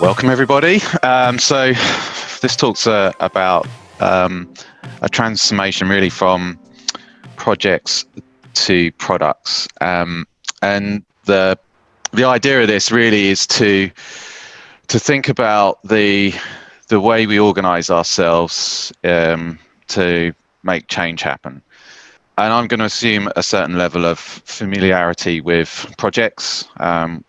Welcome, everybody. So this talk's about a transformation really from projects to products. And the idea of this really is to think about the way we organize ourselves to make change happen. And I'm going to assume a certain level of familiarity with projects.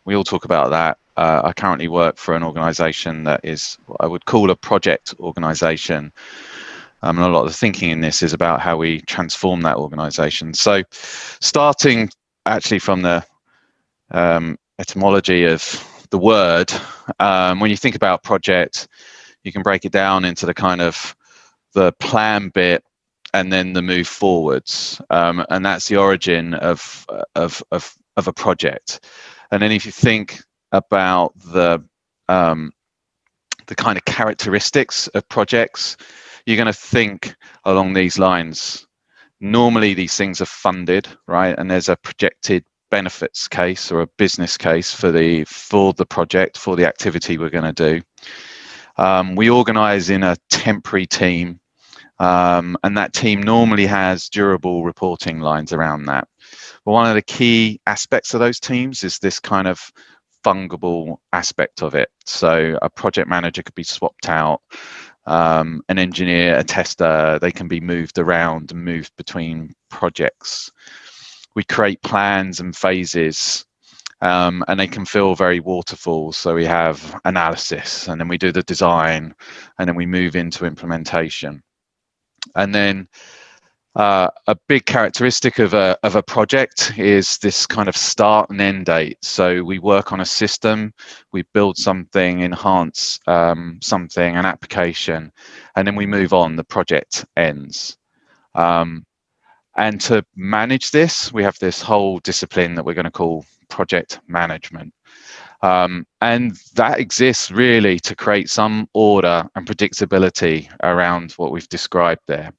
We all talk about that. I currently work for an organization that is what I would call a project organization. And a lot of the thinking in this is about how we transform that organization. So starting actually from the etymology of the word, when you think about project, you can break it down into the kind of the plan bit and then the move forwards, and that's the origin of a project. And then if you think about the kind of characteristics of projects, you're going to think along these lines. Normally, these things are funded, right? And there's a projected benefits case or a business case for the project, for the activity we're going to do. We organize in a temporary team. And that team normally has durable reporting lines around that. But one of the key aspects of those teams is this kind of fungible aspect of it. So a project manager could be swapped out, an engineer, a tester, they can be moved around and moved between projects. We create plans and phases, and they can feel very waterfall. So we have analysis, and then we do the design, and then we move into implementation. And then a big characteristic of a project is this kind of start and end date. So we work on a system, we build something, enhance something, an application, and then we move on, the project ends. And to manage this, we have this whole discipline that we're going to call project management. And that exists really to create some order and predictability around what we've described there.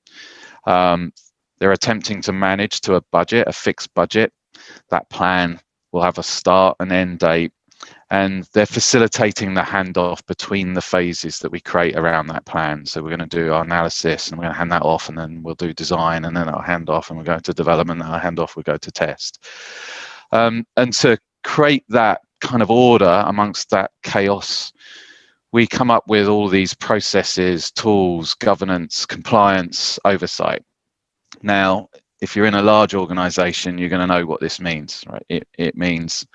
They're attempting to manage to a budget, a fixed budget. That plan will have a start and end date, and they're facilitating the handoff between the phases that we create around that plan. So we're going to do our analysis, and we're going to hand that off, and then we'll do design, and then I'll hand off, and we'll go to development, and I'll hand off, we'll go to test. And to create that kind of order amongst that chaos, we come up with all these processes, tools, governance, compliance, oversight. Now, if you're in a large organization, you're going to know what this means, right? It means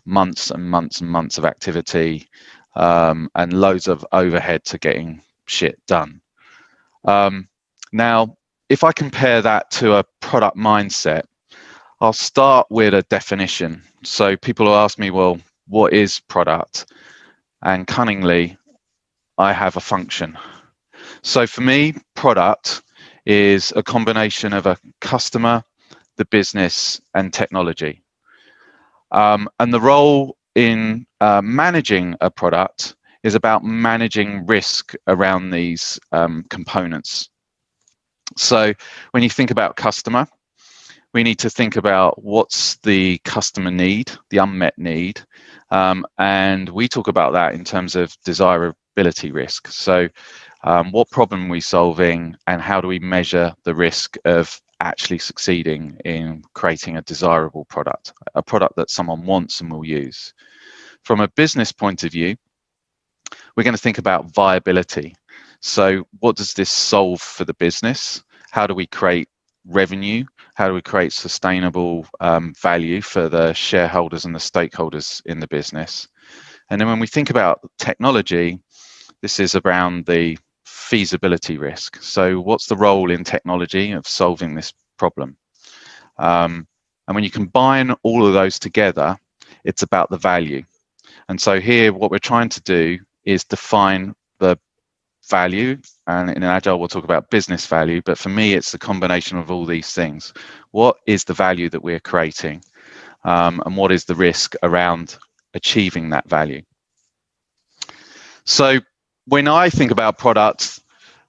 months and months and months of activity, and loads of overhead to getting shit done. Now, if I compare that to a product mindset, I'll start with a definition. So people will ask me, well, what is product? And cunningly, I have a function. So for me, product is a combination of a customer, the business, and technology. And the role in managing a product is about managing risk around these components. So when you think about customer, we need to think about what's the customer need, the unmet need, and we talk about that in terms of desirability risk. So what problem are we solving, and how do we measure the risk of actually succeeding in creating a desirable product, a product that someone wants and will use? From a business point of view, we're going to think about viability. So what does this solve for the business? How do we create revenue? How do we create sustainable value for the shareholders and the stakeholders in the business? And then when we think about technology, this is around the feasibility risk. So what's the role in technology of solving this problem? And when you combine all of those together, it's about the value. And so here, what we're trying to do is define the value, and in Agile we'll talk about business value, but for me it's the combination of all these things. What is the value that we're creating, and what is the risk around achieving that value? So when I think about products,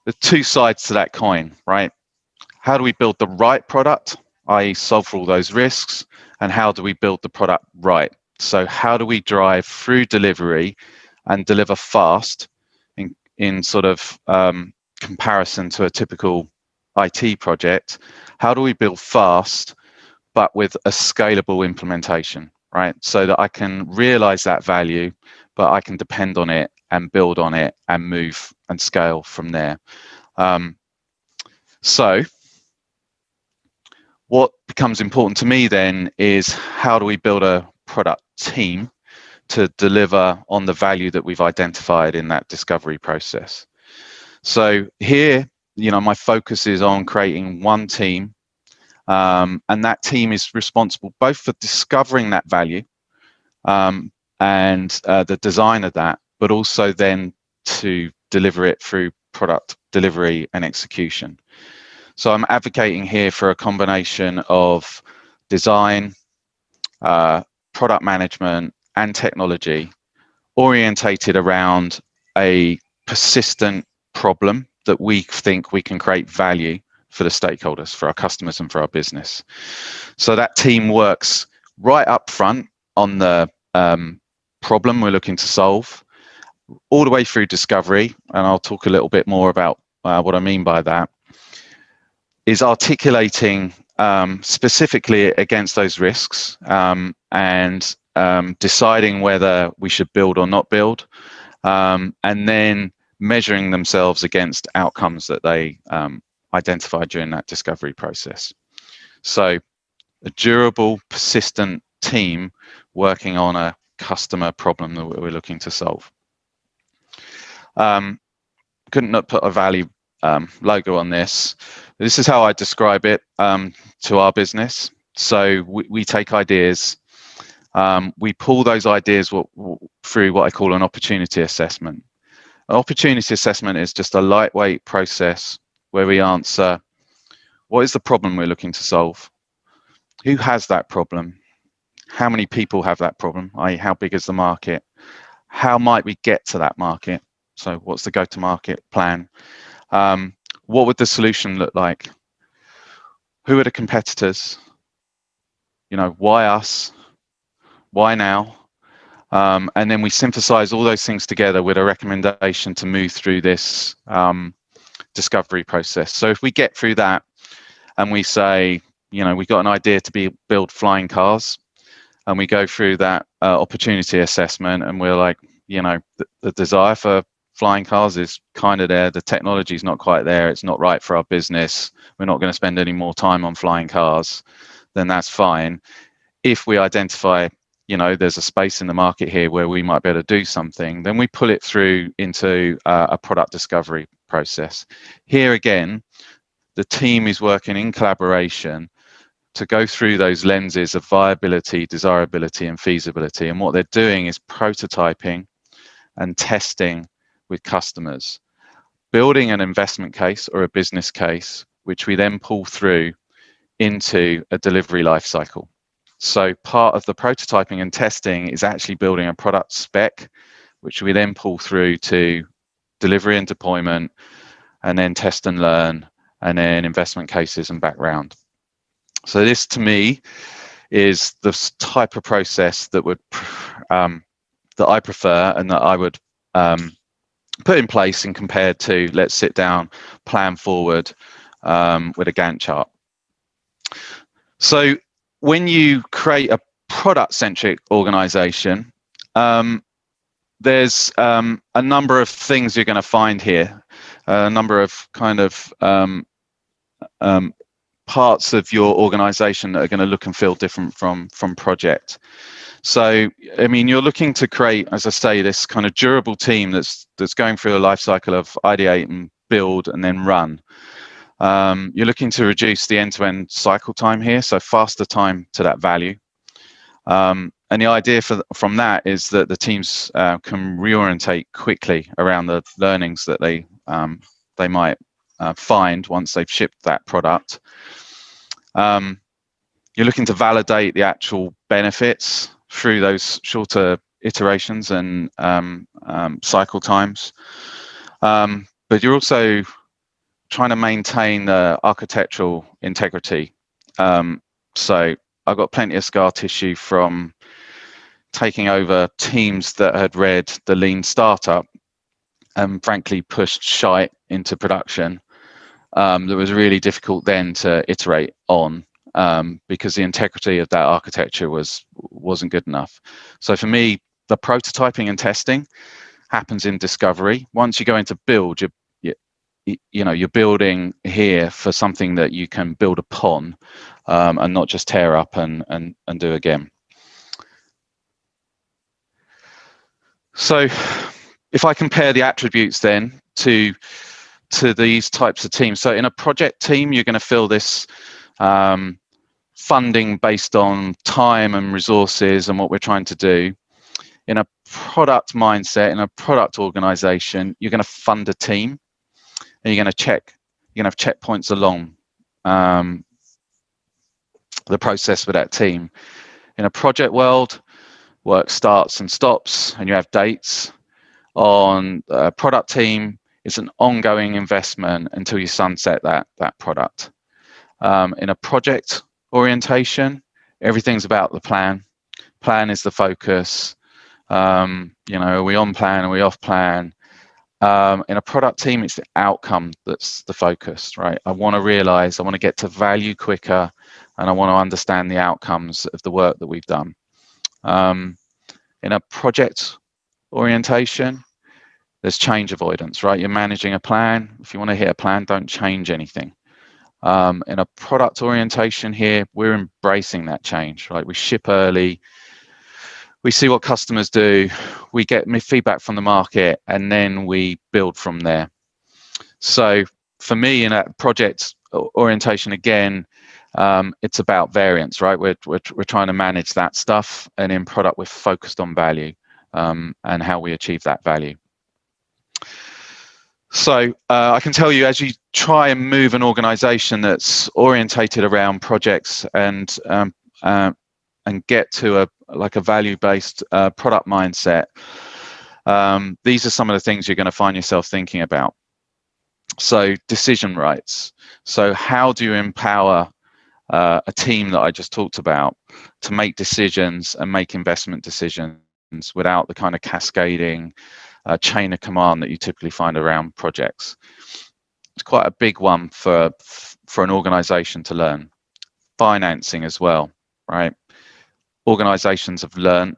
there's two sides to that coin, right? How do we build the right product, i.e. solve for all those risks, and how do we build the product right? So how do we drive through delivery and deliver fast in sort of comparison to a typical IT project? How do we build fast but with a scalable implementation, right? So that I can realize that value, but I can depend on it and build on it and move and scale from there. So what becomes important to me then is how do we build a product team to deliver on the value that we've identified in that discovery process? So here, my focus is on creating one team, and that team is responsible both for discovering that value and the design of that, but also then to deliver it through product delivery and execution. So I'm advocating here for a combination of design, product management, and technology orientated around a persistent problem that we think we can create value for the stakeholders, for our customers and for our business. So that team works right up front on the problem we're looking to solve, all the way through discovery, and I'll talk a little bit more about what I mean by that, is articulating specifically against those risks and deciding whether we should build or not build, and then measuring themselves against outcomes that they identified during that discovery process. So a durable, persistent team working on a customer problem that we're looking to solve. Couldn't not put a value logo on this. This is how I describe it to our business. So we take ideas, we pull those ideas through what I call an opportunity assessment. An opportunity assessment is just a lightweight process where we answer, what is the problem we're looking to solve? Who has that problem? How many people have that problem? i.e., how big is the market? How might we get to that market? So what's the go-to-market plan? What would the solution look like? Who are the competitors? Why us? Why now? And then we synthesize all those things together with a recommendation to move through this discovery process. So if we get through that and we say, we've got an idea to build flying cars, and we go through that opportunity assessment and we're like, the desire for flying cars is kind of there, the technology is not quite there, it's not right for our business, we're not going to spend any more time on flying cars, then that's fine. If we identify, there's a space in the market here where we might be able to do something, then we pull it through into a product discovery process. Here again, the team is working in collaboration to go through those lenses of viability, desirability, and feasibility. And what they're doing is prototyping and testing with customers, building an investment case or a business case, which we then pull through into a delivery life cycle. So part of the prototyping and testing is actually building a product spec, which we then pull through to delivery and deployment, and then test and learn, and then investment cases and background. So this, to me, is the type of process that I prefer and that I would put in place and compared to let's sit down, plan forward with a Gantt chart. So when you create a product-centric organization, there's a number of things you're going to find here, a number of kind of parts of your organization that are going to look and feel different from project. So, you're looking to create, as I say, this kind of durable team that's going through a life cycle of ideate and build and then run. You're looking to reduce the end-to-end cycle time here, so faster time to that value. And the idea from that is that the teams can reorientate quickly around the learnings that they might find once they've shipped that product. You're looking to validate the actual benefits through those shorter iterations and cycle times. But you're also trying to maintain the architectural integrity. So I've got plenty of scar tissue from taking over teams that had read the lean startup and frankly pushed shite into production, that was really difficult then to iterate on, because the integrity of that architecture wasn't good enough. So for me, the prototyping and testing happens in discovery. Once you go into build, you're building here for something that you can build upon, and not just tear up and do again. So if I compare the attributes then to these types of teams, so in a project team, you're going to feel this funding based on time and resources and what we're trying to do. In a product mindset, in a product organization, you're going to fund a team, and you're going to have checkpoints along the process with that team. In a project world, work starts and stops, and you have dates. On a product team, it's an ongoing investment until you sunset that product. In a project orientation, everything's about the plan. Plan is the focus. Are we on plan? Are we off plan? In a product team, it's the outcome that's the focus, right? I want to get to value quicker, and I want to understand the outcomes of the work that we've done. In a project orientation, there's change avoidance, right? You're managing a plan. If you want to hit a plan, don't change anything. In a product orientation here, we're embracing that change, right? We ship early. We see what customers do. We get feedback from the market, and then we build from there. So for me, in a project orientation, again, it's about variance, right? We're trying to manage that stuff, and in product, we're focused on value, and how we achieve that value. So I can tell you, as you try and move an organization that's orientated around projects and get to a value-based product mindset, these are some of the things you're going to find yourself thinking about. So decision rights. So how do you empower a team that I just talked about to make decisions and make investment decisions without the kind of cascading chain of command that you typically find around projects? It's quite a big one for an organization to learn. Financing as well, right? Organizations have learned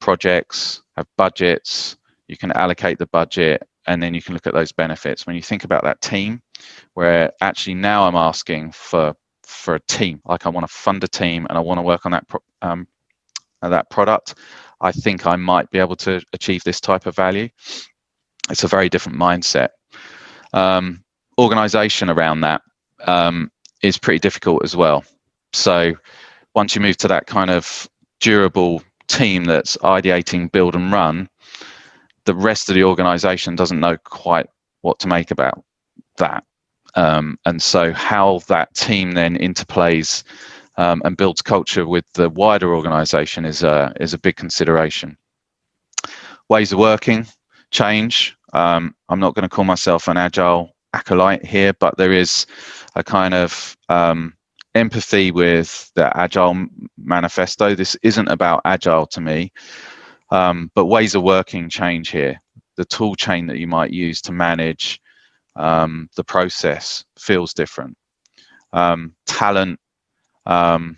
projects have budgets. You can allocate the budget, and then you can look at those benefits. When you think about that team, where actually now I'm asking for a team, like I want to fund a team and I want to work on that product, I think I might be able to achieve this type of value. It's a very different mindset. Organization around that is pretty difficult as well. So once you move to that kind of durable team that's ideating, build and run, the rest of the organization doesn't know quite what to make about that. And so how that team then interplays and builds culture with the wider organization is a big consideration. Ways of working change. I'm not going to call myself an agile acolyte here, but there is a kind of empathy with the agile manifesto. This isn't about agile to me, but ways of working change here. The tool chain that you might use to manage the process feels different. Talent, the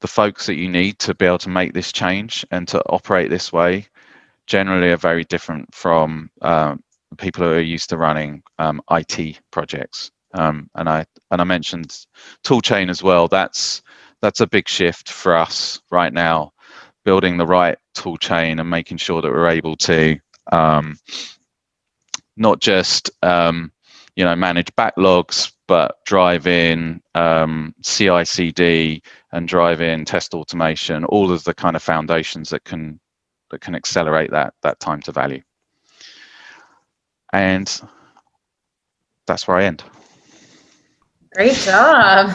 folks that you need to be able to make this change and to operate this way generally are very different from people who are used to running IT projects. And I mentioned tool chain as well. That's a big shift for us right now, building the right tool chain and making sure that we're able to not just manage backlogs, but drive in CI/CD and drive in test automation, all of the kind of foundations that can accelerate that time to value. And that's where I end. Great job.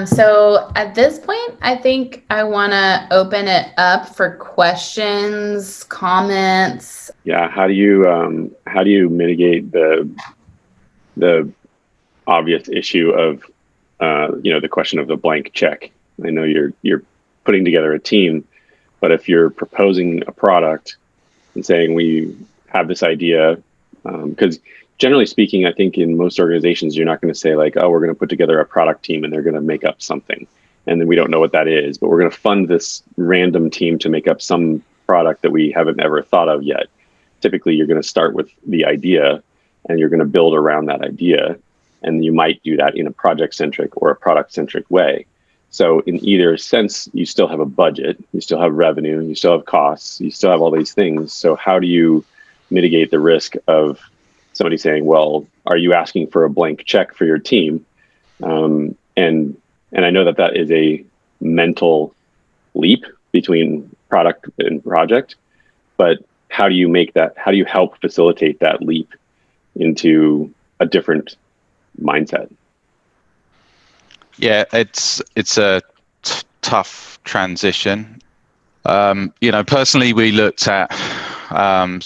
So at this point, I think I want to open it up for questions, comments. Yeah. How do you mitigate the obvious issue of the question of the blank check? I know you're putting together a team. But if you're proposing a product and saying we have this idea, because generally speaking, I think in most organizations, you're not going to say like, oh, we're going to put together a product team and they're going to make up something. And then we don't know what that is, but we're going to fund this random team to make up some product that we haven't ever thought of yet. Typically, you're going to start with the idea and you're going to build around that idea. And you might do that in a project-centric or a product-centric way. So in either sense, you still have a budget, you still have revenue, you still have costs, you still have all these things. So how do you mitigate the risk of somebody saying, well, are you asking for a blank check for your team? And I know that that is a mental leap between product and project, but how do you make that, how do you help facilitate that leap into a different mindset? Yeah, it's a tough transition. Personally, we looked at a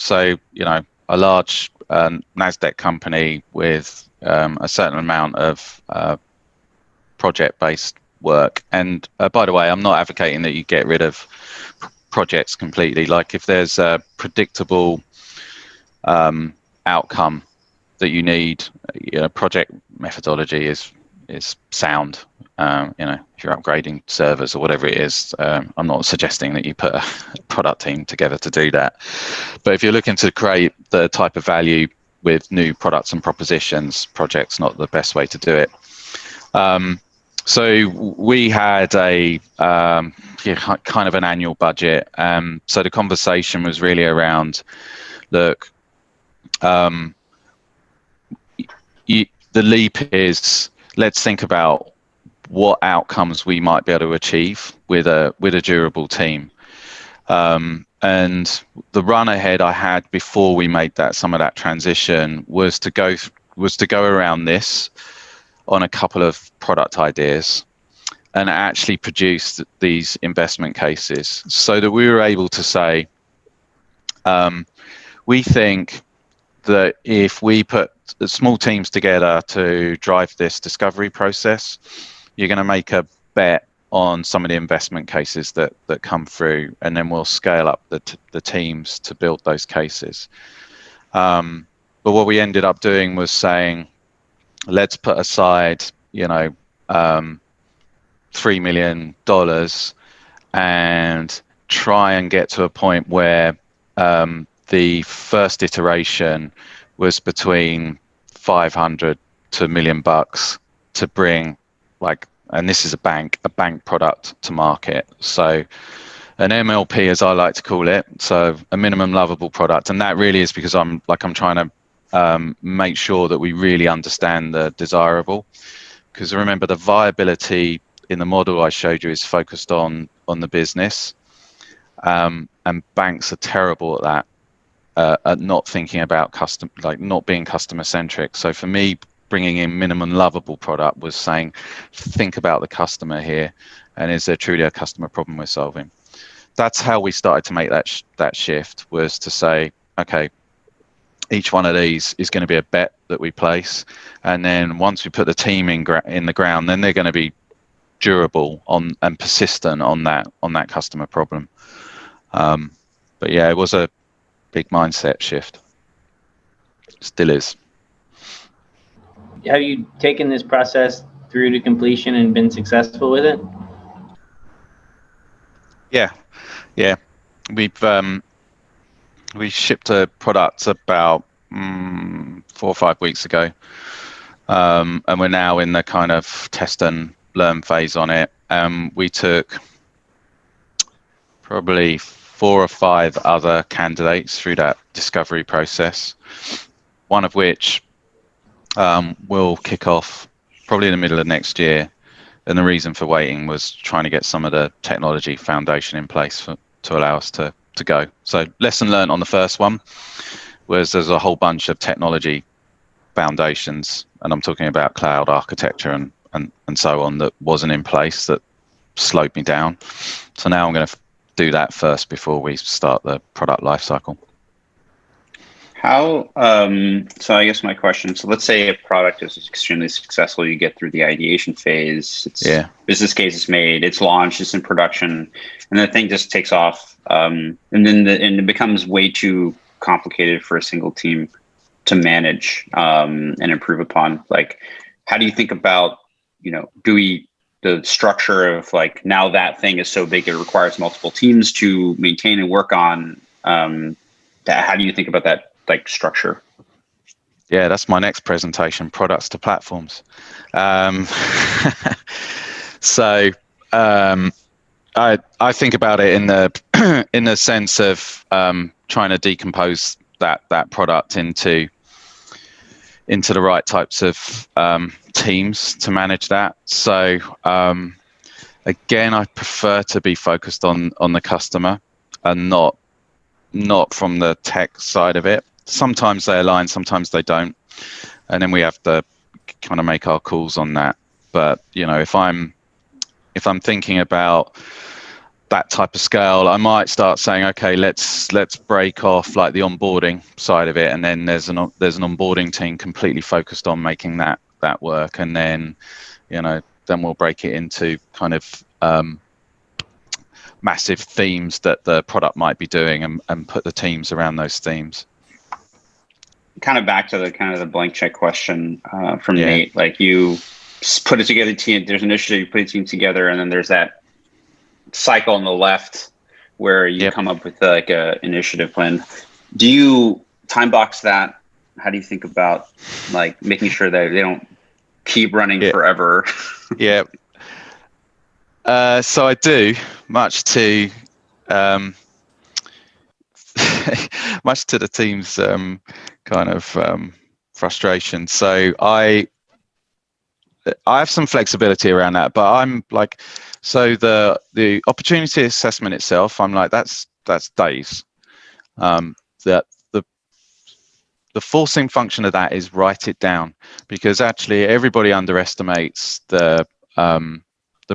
large NASDAQ company with a certain amount of project-based work. And by the way, I'm not advocating that you get rid of projects completely. Like if there's a predictable outcome that you need, project methodology is sound. If you're upgrading servers or whatever it is, I'm not suggesting that you put a product team together to do that. But if you're looking to create the type of value with new products and propositions, project's not the best way to do it. So we had a kind of an annual budget. So the conversation was really around, look, the leap is, let's think about what outcomes we might be able to achieve with a durable team. And the run ahead I had before we made some of that transition was to go around this on a couple of product ideas and actually produce these investment cases so that we were able to say, we think that if we put small teams together to drive this discovery process, you're going to make a bet on some of the investment cases that come through, and then we'll scale up the teams to build those cases. But what we ended up doing was saying, let's put aside, $3 million and try and get to a point where the first iteration was between 500 to $1 million to bring, and this is a bank product to market. So an MLP, as I like to call it, so a minimum lovable product. And that really is because I'm trying to make sure that we really understand the desirable. Because remember, the viability in the model I showed you is focused on the business. And banks are terrible at that. At not thinking about not being customer centric. So for me, bringing in minimum lovable product was saying, think about the customer here, and is there truly a customer problem we're solving? That's how we started to make that shift, was to say, okay, each one of these is going to be a bet that we place, and then once we put the team in the ground, then they're going to be durable and persistent on that customer problem. But yeah, it was a big mindset shift. Still is. Have you taken this process through to completion and been successful with it? Yeah. We shipped a product about 4 or 5 weeks ago, and we're now in the kind of test and learn phase on it. We took probably 4 or 5 other candidates through that discovery process, one of which will kick off probably in the middle of next year. And the reason for waiting was trying to get some of the technology foundation in place to allow us to go. So lesson learned on the first one was there's a whole bunch of technology foundations, and I'm talking about cloud architecture and so on, that wasn't in place, that slowed me down. So now I'm going to do that first before we start the product lifecycle. How, so I guess my question, so let's say a product is extremely successful, you get through the ideation phase, business case is made, it's launched, it's in production, and the thing just takes off. And then and it becomes way too complicated for a single team to manage and improve upon. Like, how do you think about, the structure of like, now that thing is so big, it requires multiple teams to maintain and work on. How do you think about that, like, structure? Yeah, that's my next presentation, products to platforms. So I think about it in the in the sense of trying to decompose that product into the right types of teams to manage that. So again, I prefer to be focused on the customer and not from the tech side of it. Sometimes they align, sometimes they don't, and then we have to kind of make our calls on that. But if I'm thinking about that type of scale, I might start saying, okay, let's break off like the onboarding side of it, and then there's an onboarding team completely focused on making that work, and then then we'll break it into kind of massive themes that the product might be doing, and put the teams around those themes. Kind of back to the blank check question from Nate. Like, you put it together, team. There's an initiative, you put a team together, and then there's that cycle on the left where you come up with like a initiative plan. Do you time box that? How do you think about like making sure that they don't keep running forever? Yeah. So I do, much to much to the team's kind of frustration. So I have some flexibility around that, but I'm like, so the opportunity assessment itself, I'm like, that's days. That the forcing function of that is write it down, because actually everybody underestimates the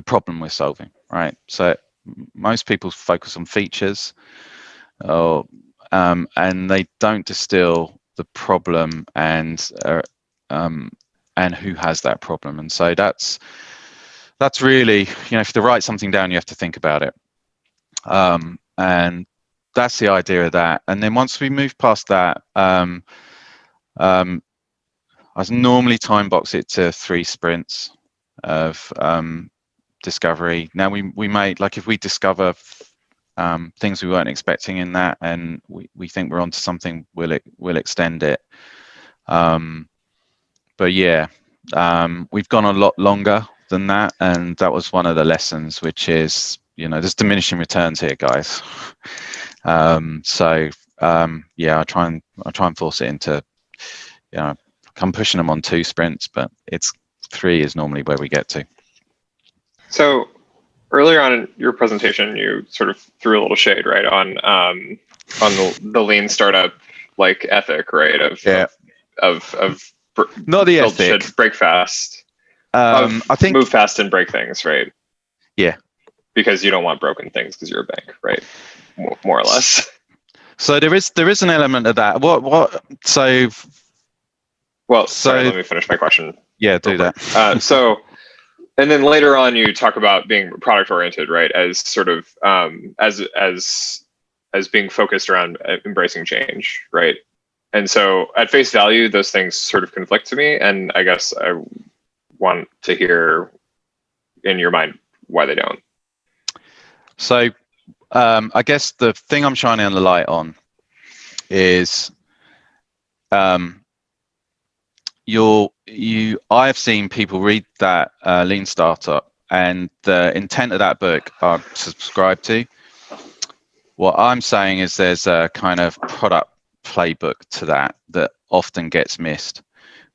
problem we're solving, right? So most people focus on features, and they don't distill the problem and who has that problem. And so that's really, if to write something down, you have to think about it. And that's the idea of that. And then once we move past that, I normally time box it to 3 sprints of discovery. Now we may, like, if we discover things we weren't expecting in that, and we think we're onto something, we'll extend it. But yeah, we've gone a lot longer than that, and that was one of the lessons, which is, there's diminishing returns here, guys. So I try and force it into, I'm pushing them on 2 sprints, but it's 3 is normally where we get to. So earlier on in your presentation, you sort of threw a little shade, right, on the lean startup like ethic, right? Of not the ethic. Should break fast. I think move fast and break things, right? Yeah. Because you don't want broken things, because you're a bank, right? More or less. So there is an element of that. So let me finish my question. Yeah, do that. And then later on, you talk about being product oriented, right? As sort of as being focused around embracing change, right? And so at face value, those things sort of conflict to me. And I guess I want to hear in your mind why they don't. So I guess the thing I'm shining the light on is I've seen people read that Lean Startup, and the intent of that book I subscribe to. What I'm saying is there's a kind of product playbook to that often gets missed,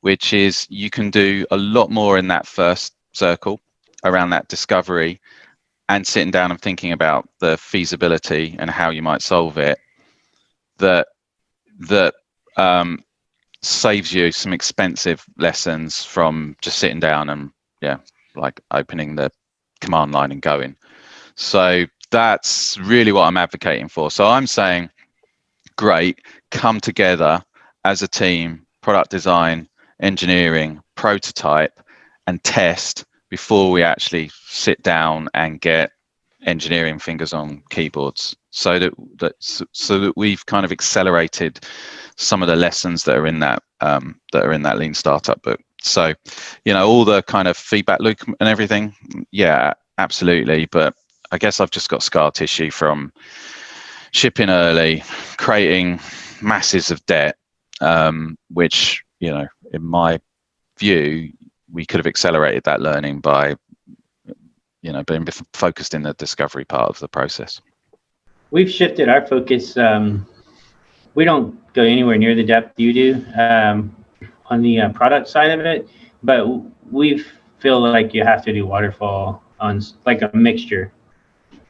which is you can do a lot more in that first circle around that discovery and sitting down and thinking about the feasibility and how you might solve it, that saves you some expensive lessons from just sitting down and like opening the command line and going. So that's really what I'm advocating for. So I'm saying, great, come together as a team, product design, engineering, prototype, and test before we actually sit down and get engineering fingers on keyboards, so that we've kind of accelerated some of the lessons that are in that lean startup book. So, all the kind of feedback loop and everything, yeah, absolutely. But I guess I've just got scar tissue from shipping early, creating masses of debt, which, in my view, we could have accelerated that learning by being focused in the discovery part of the process. We've shifted our focus. We don't go anywhere near the depth you do on the product side of it, but we feel like you have to do waterfall on like a mixture,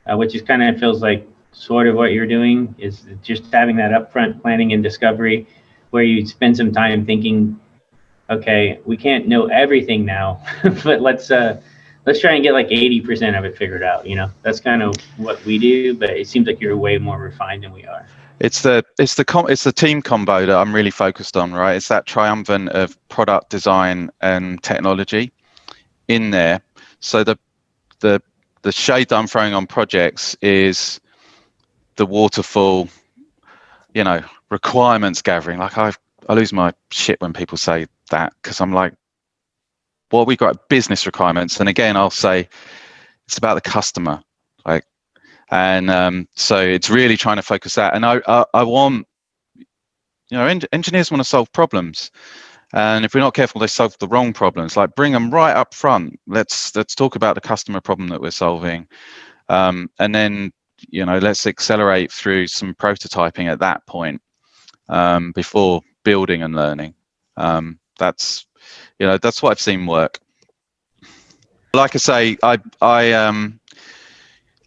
which is kind of feels like sort of what you're doing, is just having that upfront planning and discovery where you spend some time thinking, okay, we can't know everything now, but let's try and get like 80% of it figured out. That's kind of what we do, but it seems like you're way more refined than we are. It's the team combo that I'm really focused on, right? It's that triumvirate of product design and technology in there. So the shade that I'm throwing on projects is the waterfall, requirements gathering. Like I lose my shit when people say that, because I'm like, well, we got business requirements, and again, I'll say it's about the customer, like, and so it's really trying to focus that. And I want, engineers want to solve problems, and if we're not careful, they solve the wrong problems. Like, bring them right up front. Let's talk about the customer problem that we're solving, and then let's accelerate through some prototyping at that point, before building and learning. That's what I've seen work. Like I say, there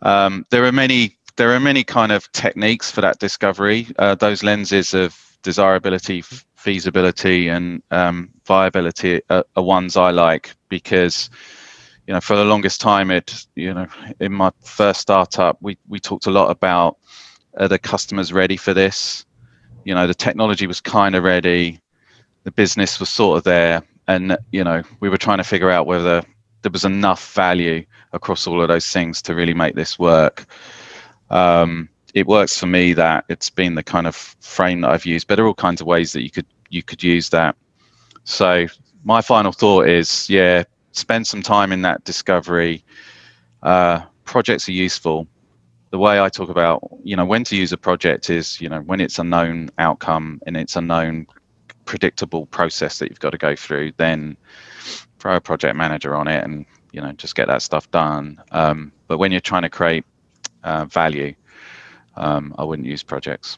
are many kind of techniques for that discovery. Those lenses of desirability, feasibility, and viability are ones I like, because for the longest time, in my first startup, we talked a lot about, are the customers ready for this? The technology was kind of ready, the business was sort of there, and we were trying to figure out whether there was enough value across all of those things to really make this work. It works for me that it's been the kind of frame that I've used, but there are all kinds of ways that you could use that. So my final thought is, yeah, spend some time in that discovery. Projects are useful. The way I talk about, when to use a project is, when it's a known outcome and it's a known predictable process that you've got to go through, then throw a project manager on it and, just get that stuff done. But when you're trying to create value, I wouldn't use projects.